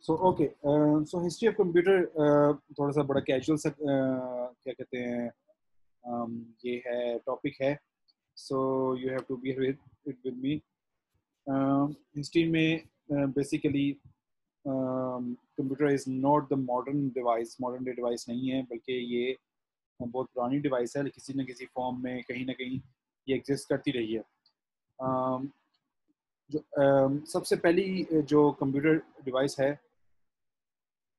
So okay, so history of computer थोड़ा सा बड़ा कैजुअल सा क्या कहते हैं, ये है टॉपिक है. So you have to be with it with me. History में basically computer is not the modern device, modern day device नहीं है, बल्कि ये बहुत पुरानी डिवाइस है. किसी न किसी फॉर्म में कहीं ना कहीं ये एग्जिस्ट करती रही है. जो सबसे पहली जो कंप्यूटर डिवाइस है,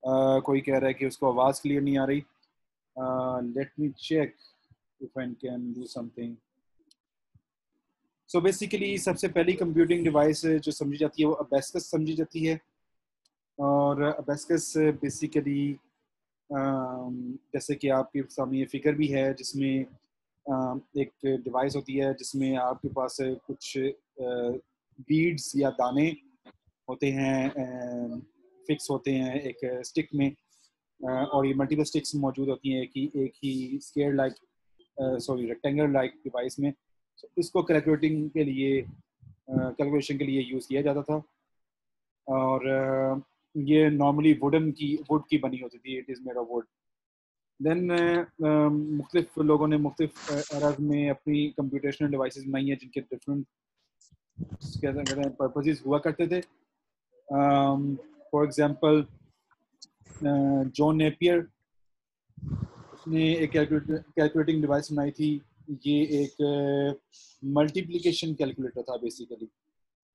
कोई कह रहा है कि उसको आवाज़ क्लियर नहीं आ रही. Let me check if I can do something. So basically सबसे पहली कंप्यूटिंग डिवाइस जो समझी जाती है वो अबेस्कस समझी जाती है. और अबेस्कस बेसिकली जैसे कि आपके सामने ये फिगर भी है, जिसमें एक डिवाइस होती है जिसमें आपके पास कुछ बीड्स या दाने होते हैं, फिक्स होते हैं एक स्टिक में. और ये मल्टीपल स्टिक्स मौजूद होती हैं एक ही square like, sorry rectangular like device में. so, इसको कैलकुलेशन के लिए यूज़ किया जाता था. और ये नॉर्मली वुड की बनी होती थी. It is made of wood. Then मुख्तलिफ लोगों ने मुख्तलिफ एराज में अपनी कंप्यूटेशनल डिवाइसेस बनाई हैं जिनके डिफरेंट पर्पसेस हुआ करते थे. फॉर एग्जांपल जॉन नेपियर, उसने एक कैलकुलेटिंग डिवाइस बनाई थी. ये एक मल्टीप्लिकेशन कैलकुलेटर था बेसिकली,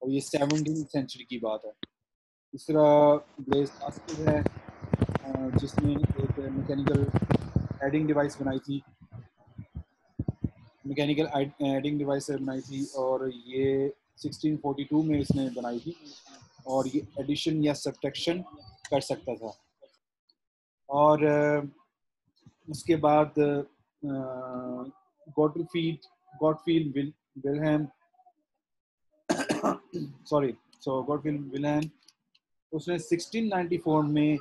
और ये 17वीं सेंचुरी की बात है. दूसरा ब्लेज पास्कल है, जिसने एक मैकेनिकल एडिंग डिवाइस बनाई थी. और ये 1642 में इसने बनाई थी, और ये एडिशन या सब्ट्रैक्शन कर सकता था. और उसके बाद गॉटफील्ड विल्हेम गॉटफील्ड विल्हेम, उसने 1694 में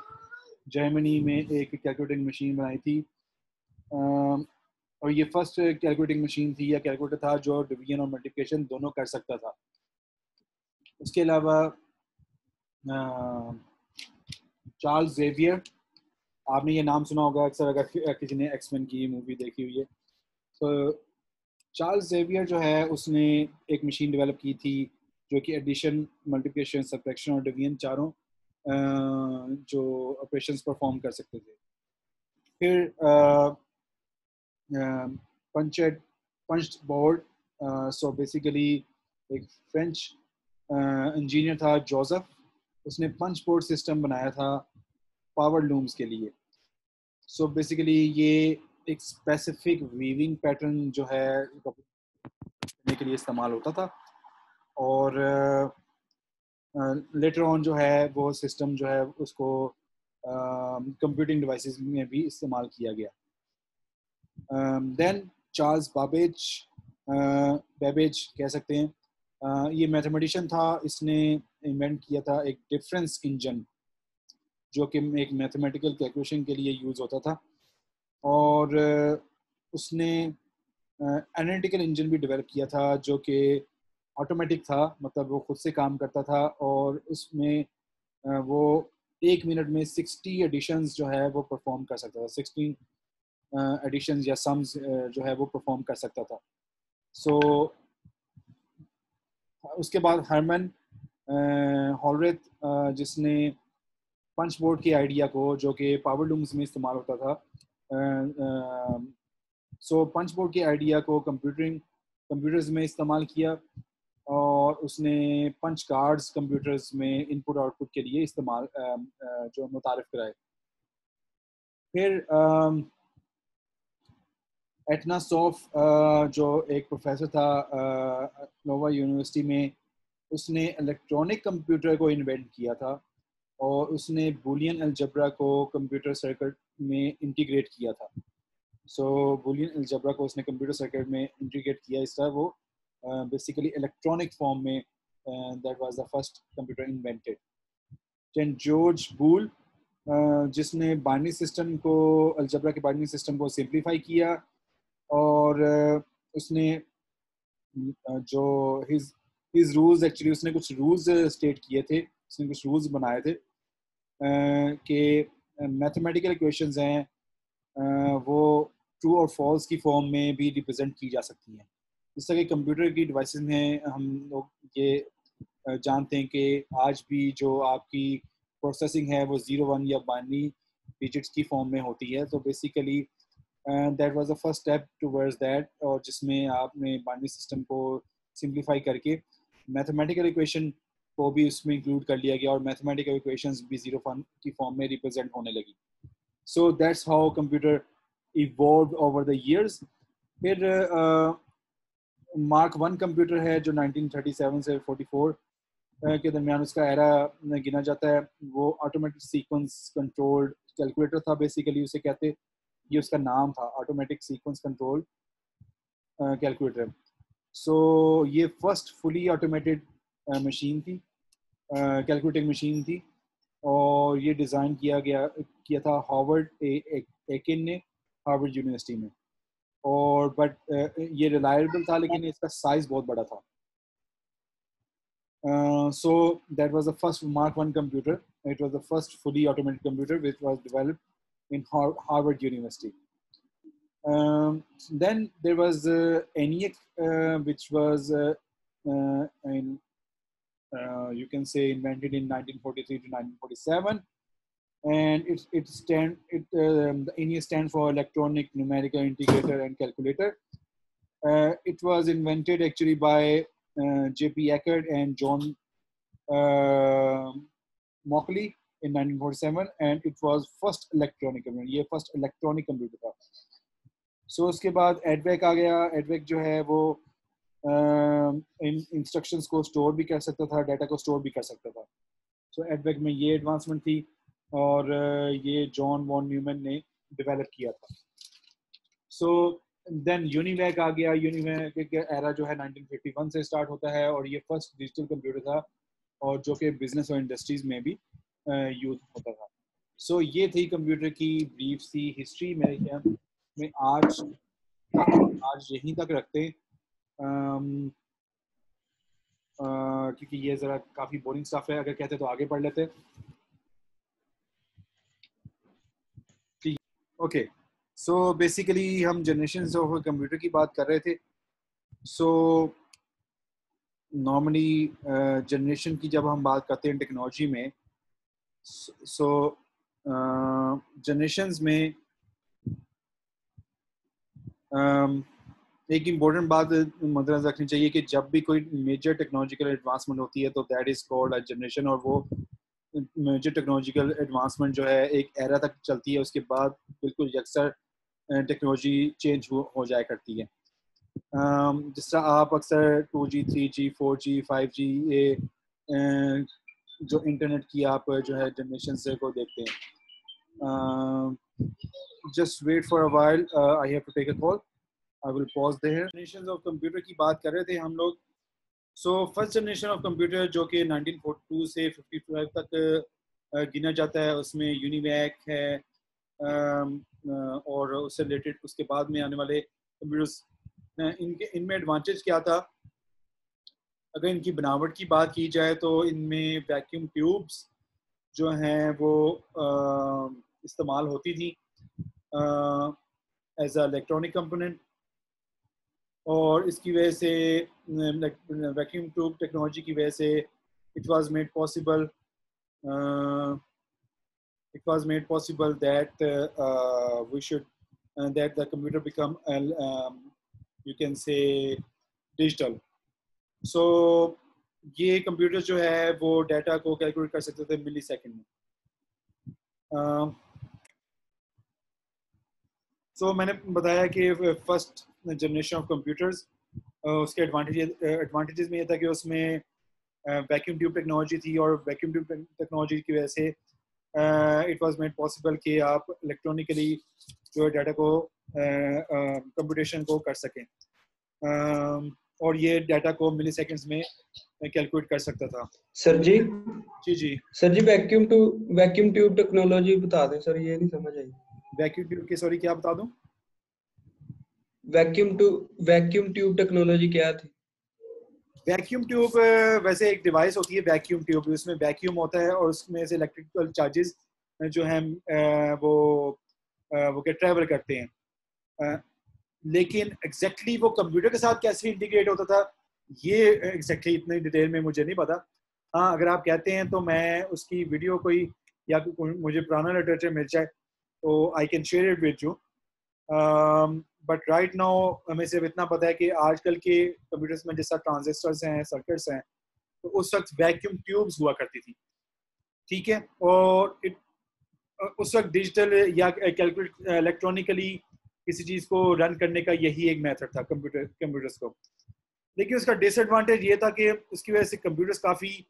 जर्मनी में एक कैलकुलेटिंग मशीन बनाई थी. और ये फर्स्ट कैलकुलेटिंग मशीन थी या कैलकुलेटर था जो डिवीजन और मल्टीप्लिकेशन दोनों कर सकता था. उसके अलावा चार्ल्स जेवियर, आपने ये नाम सुना होगा अक्सर अगर किसी ने एक्समैन की मूवी देखी हुई है. तो चार्ल्स जेवियर जो है, उसने एक मशीन डेवलप की थी जो कि एडिशन, मल्टीप्लिकेशन, सब्ट्रैक्शन और डिवीजन चारों जो ऑपरेशंस परफॉर्म कर सकते थे. फिर पंच बोर्ड, सो बेसिकली एक फ्रेंच इंजीनियर था जोसेफ, उसने पंच बोर्ड सिस्टम बनाया था पावर लूम्स के लिए. सो बेसिकली ये एक स्पेसिफिक वीविंग पैटर्न जो है करने के लिए इस्तेमाल होता था. और लेटर ऑन जो है वो सिस्टम जो है उसको कंप्यूटिंग डिवाइसेस में भी इस्तेमाल किया गया. देन चार्ल्स बेबेज कह सकते हैं, ये मैथमेटिशियन था. इसने इन्वेंट किया था एक डिफरेंस इंजन, जो कि एक मैथमेटिकल कैलकुलेशन के लिए यूज़ होता था. और उसने एनालिटिकल इंजन भी डेवलप किया था जो कि ऑटोमेटिक था, मतलब वो खुद से काम करता था. और उसमें वो 1 मिनट में 60 एडिशंस जो है वो परफॉर्म कर सकता था. 16 एडिशंस या सम्स जो है वो परफॉर्म कर सकता था. सो उसके बाद हरमन हॉलरेथ, जिसने पंच बोर्ड के आइडिया को, जो कि पावर लूम्स में इस्तेमाल होता था, सो पंच बोर्ड के आइडिया को कंप्यूटर्स में इस्तेमाल किया. और उसने पंच कार्ड्स कंप्यूटर्स में इनपुट आउटपुट के लिए इस्तेमाल जो मुतारिफ कराए. फिर एटना सॉफ, जो एक प्रोफेसर था नोवा यूनिवर्सिटी में, उसने इलेक्ट्रॉनिक कंप्यूटर को इन्वेंट किया था. और उसने बूलियन अलजेब्रा को कंप्यूटर सर्किट में इंटीग्रेट किया था. सो बूलियन अलजेब्रा को उसने कंप्यूटर सर्किट में इंटीग्रेट किया. इस तरह वो बेसिकली इलेक्ट्रॉनिक फॉर्म में that was the first computer invented. Then George Boole, जिसने बाइनरी सिस्टम को, अलजेब्रा के बाइनरी सिस्टम को सिंप्लीफाई किया. और उसने जो हिज रूल्स, एक्चुअली उसने कुछ रूल्स स्टेट किए थे, उसने कुछ रूल्स बनाए थे कि मैथमेटिकल इक्वेशंस हैं वो ट्रू और फॉल्स की फॉर्म में भी रिप्रेजेंट की जा सकती हैं। जिस तरह के कंप्यूटर की डिवाइसेस में हम लोग ये जानते हैं कि आज भी जो आपकी प्रोसेसिंग है वो 0 1 या बाइनरी डिजिट्स की फॉर्म में होती है। तो basically that was the first step towards that, और जिसमें आपने बाइनरी सिस्टम को सिंप्लीफाई करके मैथमेटिकल इक्वेशन को भी उसमें इंक्लूड कर लिया गया और मैथमेटिकल इक्वेशंस भी 0 1 की फॉर्म में रिप्रेजेंट होने लगी। So that's how computer evolve over the years. फिर मार्क 1 कंप्यूटर है जो 1937 से 44 के दरमियान उसका एरा गिना जाता है। वो ऑटोमेटिक सीक्वेंस कंट्रोल्ड कैलकुलेटर था, बेसिकली उसे कहते, ये उसका नाम था, ऑटोमेटिक सीक्वेंस कंट्रोल कैलकुलेटर। सो ये फर्स्ट फुली ऑटोमेटेड मशीन थी, कैलकुलेटिंग मशीन थी, और ये डिज़ाइन किया था हार्वर्ड एकिन ने, हार्वर्ड यूनिवर्सिटी में। और बट ये रिलायबल था, लेकिन इसका साइज बहुत बड़ा था। So that was the first Mark 1 computer. It was the first fully automated computer which was developed in Harvard University. Then there was ENIAC, which was you can say invented in 1943 to 1947, and the ENIAC stands for Electronic Numerical Integrator and Calculator. It was invented actually by J.P. Eckert and John Mauchly in 1947, and it was first electronic computer. ये first electronic computer था। So उसके बाद एडवेक आ गया। एडवेक जो है वो instructions को store भी कर सकता था, डाटा को स्टोर भी कर सकता था। सो एडवेक में ये एडवांसमेंट थी, और ये जॉन वॉन न्यूमैन ने डेवलप किया था। सो देन यूनिवैक आ गया। यूनिवैक का एरा जो है 1951 से स्टार्ट होता है, और ये फर्स्ट डिजिटल कंप्यूटर था, और जो कि बिजनेस और इंडस्ट्रीज में भी यूज होता था। सो ये थी कंप्यूटर की ब्रीफ सी हिस्ट्री। मेरे ख्याल में आज यहीं तक रखते हैं, क्योंकि ये ज़रा काफ़ी बोरिंग स्टफ है। अगर कहते तो आगे पढ़ लेते। ठीक, ओके। सो बेसिकली हम जनरेशन ऑफ कंप्यूटर की बात कर रहे थे। सो नॉर्मली जनरेशन की जब हम बात करते हैं टेक्नोलॉजी में, सो जनरेशन्स में एक इम्पोर्टेंट बात मद्देनजर रखनी चाहिए कि जब भी कोई मेजर टेक्नोलॉजिकल एडवांसमेंट होती है तो that is called a generation, और वो मेजर टेक्नोलॉजिकल एडवांसमेंट जो है एक एरा तक चलती है, उसके बाद बिल्कुल यकसर टेक्नोलॉजी चेंज हो जाया करती है। जिस तरह आप अक्सर 2G 3G 4G 5G ये जो इंटरनेट की आप जो है जनरेशन से को देखते हैं। Just wait for a while, I have to take a call, I will pause there. Generation of computer की बात कर रहे थे हम लोग। So first generation of computer जो कि 1942 से 55 तक गिना जाता है, उसमें यूनिवैक है, और उससे रिलेटेड उसके बाद में आने वाले कंप्यूटर्स। इनमें एडवांटेज क्या था? अगर इनकी बनावट की बात की जाए तो इनमें वैक्यूम ट्यूब्स जो हैं वो इस्तेमाल होती थी एज अ इलेक्ट्रॉनिक कंपोनेंट, और इसकी वजह से वैक्यूम ट्यूब टेक्नोलॉजी की वजह से it was made possible that that the computer become you can say digital. So ये कंप्यूटर जो है वो डाटा को कैलकुलेट कर सकते थे मिली सेकेंड में। सो मैंने बताया कि फर्स्ट जनरेशन ऑफ कंप्यूटर्स, उसके एडवांटेजेस में ये था कि उसमें वैक्यूम ट्यूब टेक्नोलॉजी थी, और वैक्यूम ट्यूब टेक्नोलॉजी की वजह से इट वाज मेड पॉसिबल कि आप इलेक्ट्रॉनिकली जो है डाटा को कंप्यूटेशन को कर सकें, और ये डाटा को मिली सेकेंड्स में कैलकुलेट कर सकता था। सर जी जी सर जी वैक्यूम ट्यूब टेक्नोलॉजी बता दें सर, ये नहीं समझ आई। वैक्यूम ट्यूब की सॉरी क्या बता दूं? वैक्यूम ट्यूब टेक्नोलॉजी क्या थी? वैक्यूम ट्यूब वैसे एक डिवाइस होती है वैक्यूम ट्यूब, उसमें वैक्यूम होता है और उसमें से इलेक्ट्रिकल चार्जेस जो हैं वो क्या ट्रैवल करते हैं। लेकिन एग्जैक्टली वो कंप्यूटर के साथ कैसे इंटीग्रेट होता था ये एग्जैक्टली इतनी डिटेल में मुझे नहीं पता। हाँ, अगर आप कहते हैं तो मैं उसकी वीडियो कोई या मुझे पुराना लिटरेचर मिल जाए तो I can share it with you. But right now हमें सिर्फ इतना पता है कि आजकल के कंप्यूटर्स में जैसा ट्रांजिस्टर्स हैं, सर्किट्स हैं, तो उस वक्त वैक्यूम ट्यूब्स हुआ करती थी, ठीक है। और उस वक्त डिजिटल या कैलकुलेट इलेक्ट्रॉनिकली किसी चीज़ को रन करने का यही एक मेथड था कंप्यूटर्स को। लेकिन उसका डिसएडवांटेज ये था कि उसकी वजह से कंप्यूटर्स काफ़ी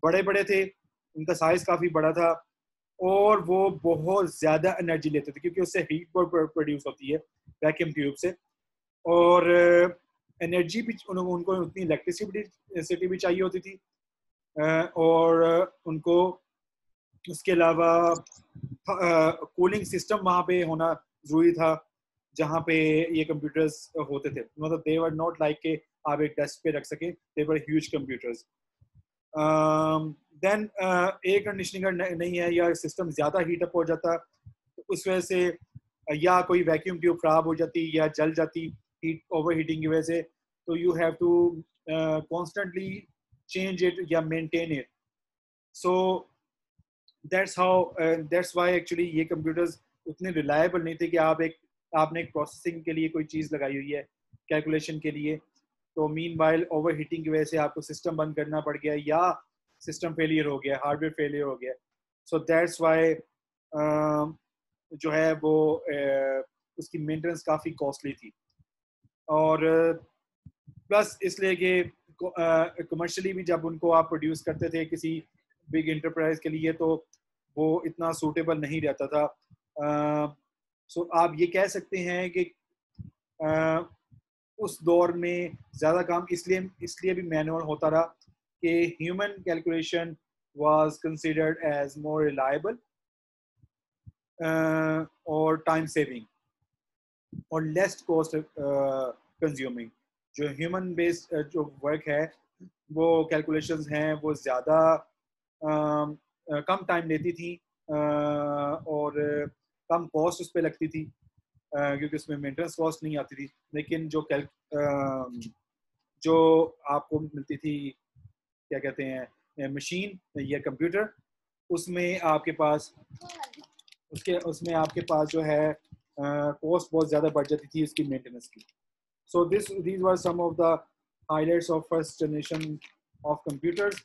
बड़े बड़े थे, उनका साइज़ काफ़ी बड़ा था और वो बहुत ज़्यादा एनर्जी लेते थे क्योंकि उससे हीट प्रोड्यूस होती है वैक्यूम ट्यूब से। और एनर्जी भी उनको उतनी इलेक्ट्रिसिटी भी चाहिए होती थी और उनको उसके अलावा कूलिंग सिस्टम वहाँ पे होना ज़रूरी था जहाँ पे ये कंप्यूटर्स होते थे। मतलब दे वर नॉट लाइक के आप एक डेस्क पे रख सके, they were huge computers. Then air conditioning नहीं है या सिस्टम ज़्यादा हीटअप हो जाता तो उस वजह से या कोई वैक्यूम ट्यूब खराब हो जाती या जल जाती हीट ओवर हीटिंग की वजह से, तो you have to constantly change it या maintain it. So that's why actually ये कंप्यूटर्स उतने रिलायबल नहीं थे कि आपने एक प्रोसेसिंग के लिए कोई चीज़ लगाई हुई है कैलकुलेशन के लिए, तो मीन वाइल ओवर हीटिंग की वजह से आपको सिस्टम बंद करना पड़ गया या सिस्टम फेलियर हो गया, हार्डवेयर फेलियर हो गया। सो दैट्स वाई जो है वो उसकी मेंटेनेंस काफ़ी कॉस्टली थी। और प्लस इसलिए कि कमर्शियली भी जब उनको आप प्रोड्यूस करते थे किसी बिग इंटरप्राइज के लिए तो वो इतना सूटेबल नहीं रहता था। सो आप ये कह सकते हैं कि उस दौर में ज़्यादा काम इसलिए भी मैनुअल होता रहा कि human calculation was considered as more reliable और टाइम सेविंग और लेस कॉस्ट कंज्यूमिंग। जो ह्यूमन बेस्ड जो वर्क है वो कैलकुलेशंस हैं वो ज़्यादा कम टाइम लेती थी और कम कॉस्ट उस पर लगती थी क्योंकि उसमें मेंटेनेंस कॉस्ट नहीं आती थी। लेकिन जो आपको मिलती थी क्या कहते हैं मशीन या कंप्यूटर, उसमें आपके पास जो है कॉस्ट बहुत ज़्यादा बढ़ जाती थी उसकी मेंटेनेंस की। सो these were some of the highlights of first generation of computers.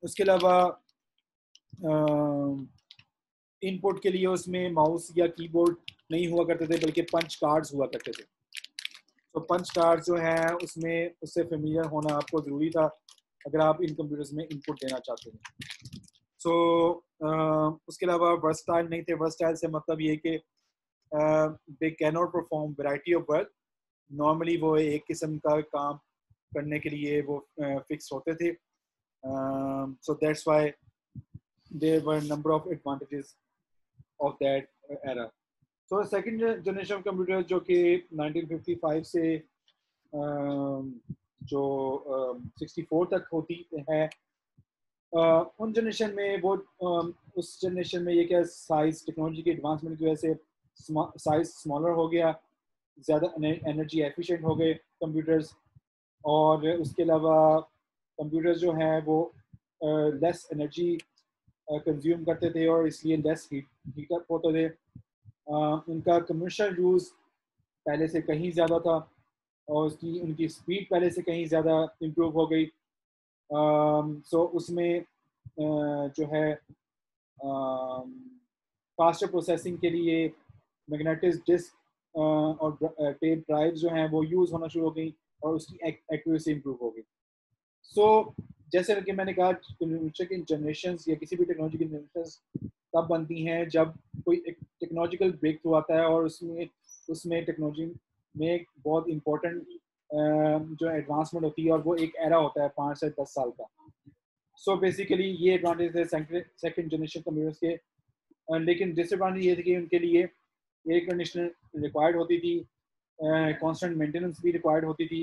उसके अलावा इनपुट के लिए उसमें माउस या कीबोर्ड नहीं हुआ करते थे बल्कि पंच कार्ड्स हुआ करते थे। तो पंच कार्ड जो है उससे फेमिलियर होना आपको ज़रूरी था अगर आप इन कंप्यूटर्स में इनपुट देना चाहते हैं। सो उसके अलावा वर्सटाइल नहीं थे। वर्सटाइल से मतलब ये कि they can not perform variety of work. Normally वो एक किस्म का काम करने के लिए वो फिक्स होते थे। So that's why there were number of advantages of that era. So second generation computer जो कि 1955 से जो 64 तक होती है, उन जनरेशन में वो उस जनरेशन में ये क्या साइज टेक्नोलॉजी की एडवांसमेंट की वजह से साइज स्मॉलर हो गया, ज़्यादा एनर्जी एफिशिएंट हो गए कंप्यूटर्स। और उसके अलावा कंप्यूटर्स जो हैं वो लेस एनर्जी कंज्यूम करते थे और इसलिए लेस हीटअप होते थे। उनका कमर्शियल यूज़ पहले से कहीं ज़्यादा था और उनकी स्पीड पहले से कहीं ज़्यादा इम्प्रूव हो गई। सो उसमें जो है फास्टर प्रोसेसिंग के लिए मैग्नेटिक डिस्क और टेप ड्राइव जो हैं वो यूज़ होना शुरू हो गई और उसकी एक्यूरेसी इम्प्रूव हो गई। सो जैसे कि मैंने कहा कि जनरेशंस या किसी भी टेक्नोलॉजी की जनरेशंस तब बनती हैं जब कोई एक टेक्नोलॉजिकल ब्रेक थ्रू आता है और उसमें टेक्नोलॉजी में एक बहुत इम्पोर्टेंट जो एडवांसमेंट होती है और वो एक एरा होता है 5 से 10 साल का। सो बेसिकली ये एडवांटेज है सेकंड जनरेशन कंप्यूटर्स के। लेकिन डिसएडवांटेज ये थी कि उनके लिए एयर कंडीशनर रिक्वायर्ड होती थी, कांस्टेंट मेंटेनेंस भी रिक्वायर्ड होती थी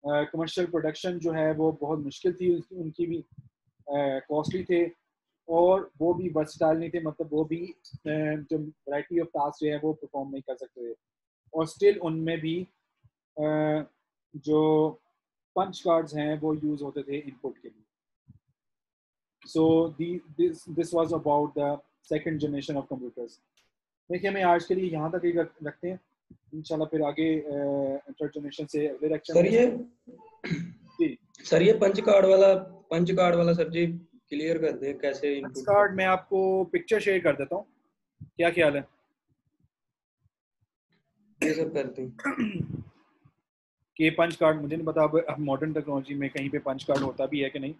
कमर्शियल प्रोडक्शन जो है वो बहुत मुश्किल थी, उनकी भी कॉस्टली थे, और वो भी वर्सटाइल नहीं थे, मतलब वो भी जो वैरायटी ऑफ टास्क जो है वो परफॉर्म नहीं कर सकते थे, और स्टिल उनमें भी जो पंच कार्ड्स हैं वो यूज़ होते थे इनपुट के लिए। So this was about the second generation of computers. देखिए हमें आज के लिए यहाँ तक ही रखते हैं, इंशाल्लाह फिर आगे थर्ड जनरेशन से अगले लेक्चर सर में। ये जी सर ये पंच कार्ड वाला सर जी क्लियर कर दे कैसे पंच इनपुट कार्ड करना मैं है। आपको पिक्चर शेयर कर देता हूँ, क्या ख्याल है? ये सब करते हैं। कि पंच कार्ड मुझे नहीं पता अब मॉडर्न टेक्नोलॉजी में कहीं पे पंच कार्ड होता भी है कि नहीं।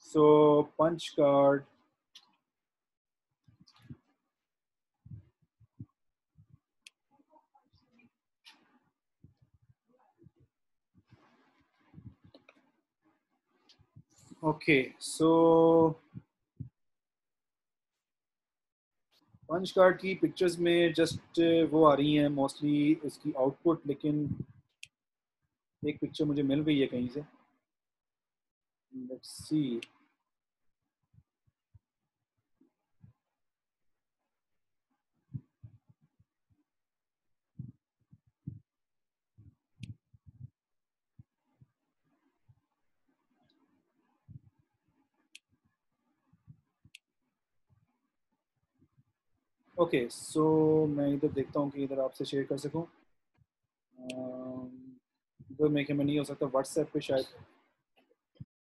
So punch card, okay so punch card की पिक्चर्स में जस्ट वो आ रही हैं मोस्टली उसकी आउटपुट, लेकिन एक पिक्चर मुझे मिल गई है कहीं से, लेट्स सी। ओके सो मैं इधर देखता हूँ कि इधर आपसे शेयर कर सकूँ। इधर मैं नहीं हो सकता, व्हाट्सएप पे शायद